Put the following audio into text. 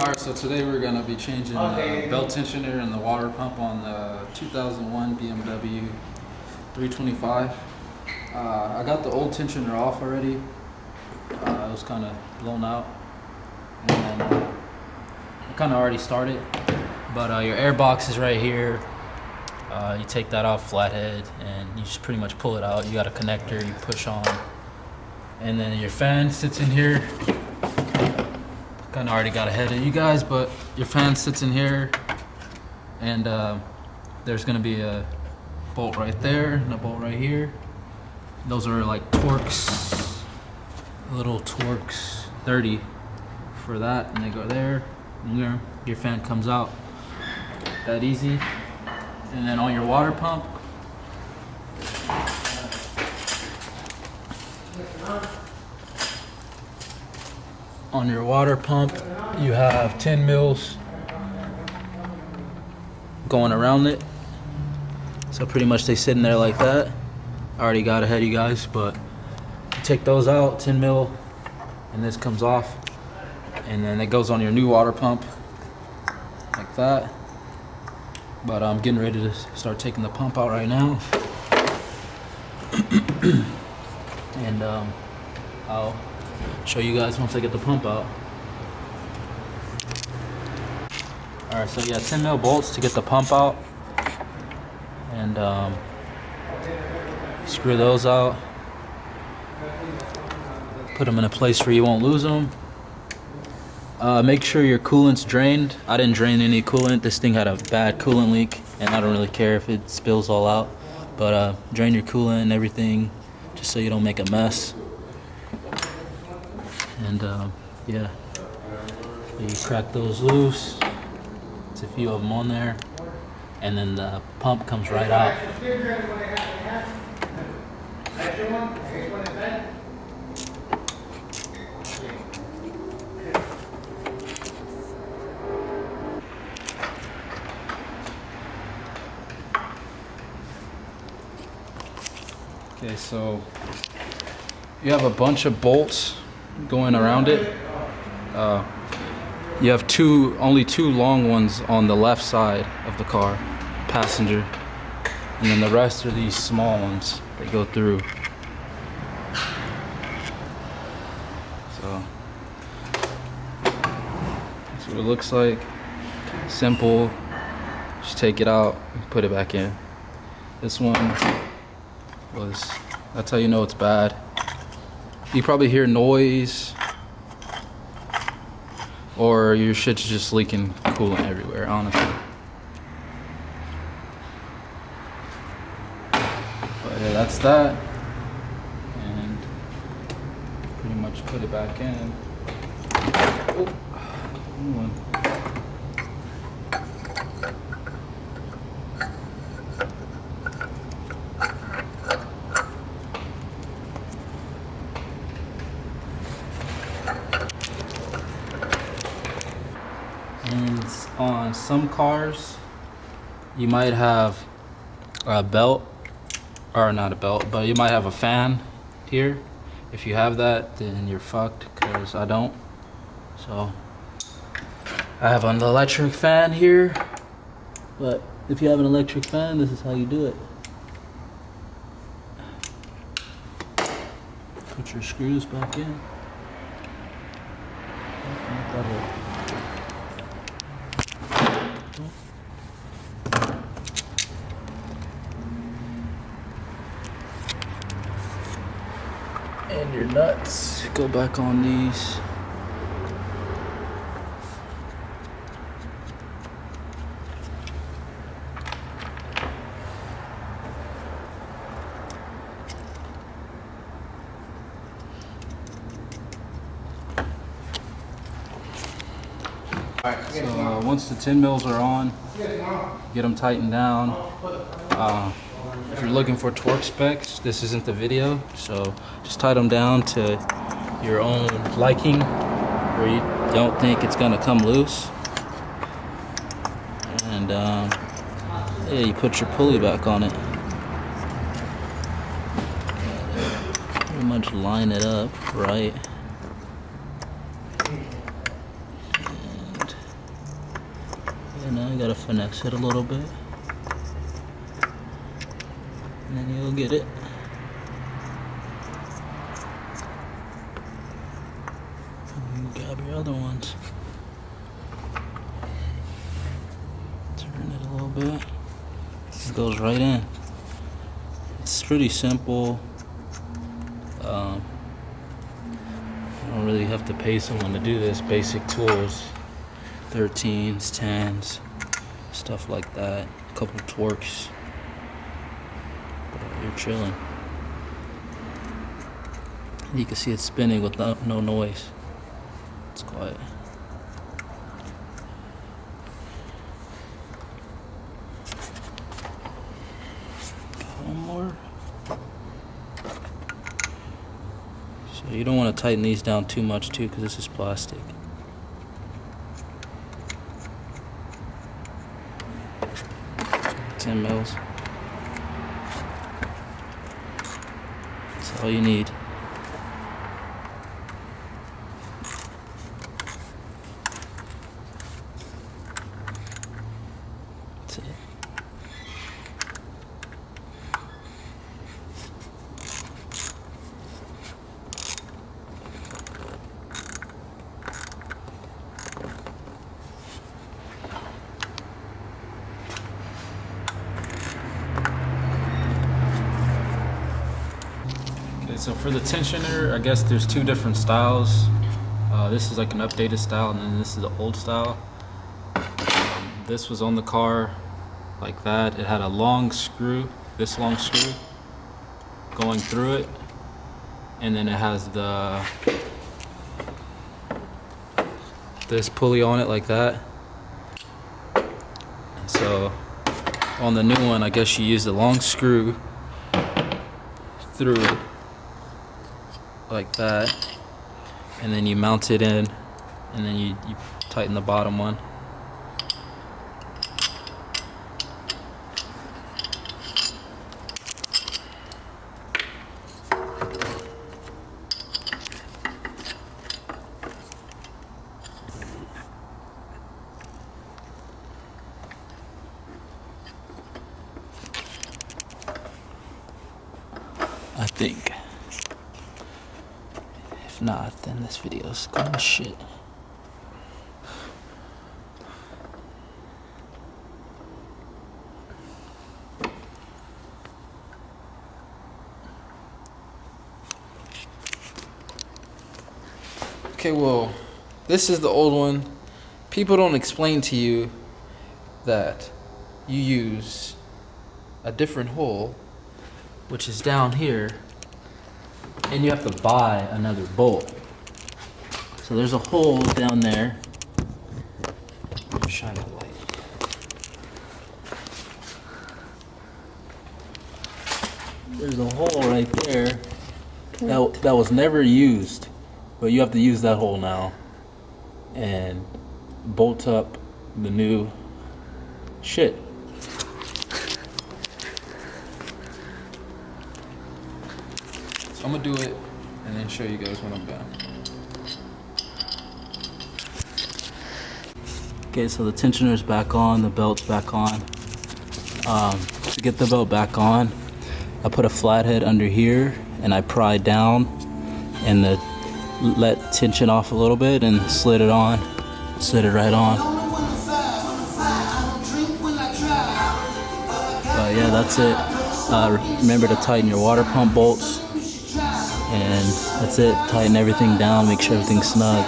Alright, so today we're going to be changing the belt tensioner and the water pump on the 2001 BMW 325. I got the old tensioner off already. It was kind of blown out. And then I kind of already started. But your air box is right here. You take that off flathead and you just pretty much pull it out. You got a connector you push on. And then your fan sits in here. Kind of already got ahead of you guys, but your fan sits in here, and there's gonna be a bolt right there and a bolt right here. Those are like Torx, little Torx 30 for that, and they go there, and your fan comes out. That easy. And then on your water pump, you have 10 mils going around it. So pretty much they sit in there like that. I already got ahead of you guys, but you take those out, 10 mil, and this comes off. And then it goes on your new water pump like that. But I'm getting ready to start taking the pump out right now. And I'll show you guys once I get the pump out. Alright, so yeah, 10 mil bolts to get the pump out. And screw those out. Put them in a place where you won't lose them. Make sure your coolant's drained. I didn't drain any coolant. This thing had a bad coolant leak, and I don't really care if it spills all out. But drain your coolant and everything, just so you don't make a mess. And yeah, you crack those loose. There's a few of them on there, and then the pump comes right out. Okay, so you have a bunch of bolts going around it. You have only two long ones on the left side of the car, passenger, and then the rest are these small ones that go through. So that's what it looks like. Simple. Just take it out and put it back in. This one that's how you know it's bad. You probably hear noise, or your shit's just leaking coolant everywhere, honestly. But yeah, that's that. And pretty much put it back in. Oh, new one. And on some cars, you might have a belt, or not a belt, but you might have a fan here. If you have that, then you're fucked, because I don't. So I have an electric fan here, but if you have an electric fan, this is how you do it. Put your screws back in. And your nuts go back on these. So once the 10 mils are on, get them tightened down. If you're looking for torque specs, this isn't the video, so just tighten them down to your own liking, where you don't think it's gonna come loose. And yeah, you put your pulley back on it. Pretty much line it up right. And And now you gotta finesse it a little bit. And then you'll get it. And you grab your other ones. Turn it a little bit. It goes right in. It's pretty simple. You don't really have to pay someone to do this. Basic tools, 13s, 10s, stuff like that. A couple torques. But you're chilling. You can see it spinning with no noise. It's quiet. One more. So you don't want to tighten these down too much too, because this is plastic. $10 mils. That's all you need. That's it. So for the tensioner, I guess there's two different styles. This is like an updated style, and then this is the old style. This was on the car like that. It had a long screw, this long screw, going through it. And then it has this pulley on it like that. And so on the new one, I guess you use the long screw through it like that, and then you mount it in, and then you tighten the bottom one. I think. If not, then this video's going to shit. Okay, well, this is the old one. People don't explain to you that you use a different hole, which is down here, and you have to buy another bolt. So there's a hole down there. Shine the light. There's a hole right there that was never used, but you have to use that hole now and bolt up the new shit. So I'm gonna do it and then show you guys when I'm done. Okay, so the tensioner's back on, the belt's back on. To get the belt back on, I put a flathead under here and I pried down and let tension off a little bit and slid it on, slid it right on. Yeah, that's it. Remember to tighten your water pump bolts, and that's it. Tighten everything down, make sure everything's snug.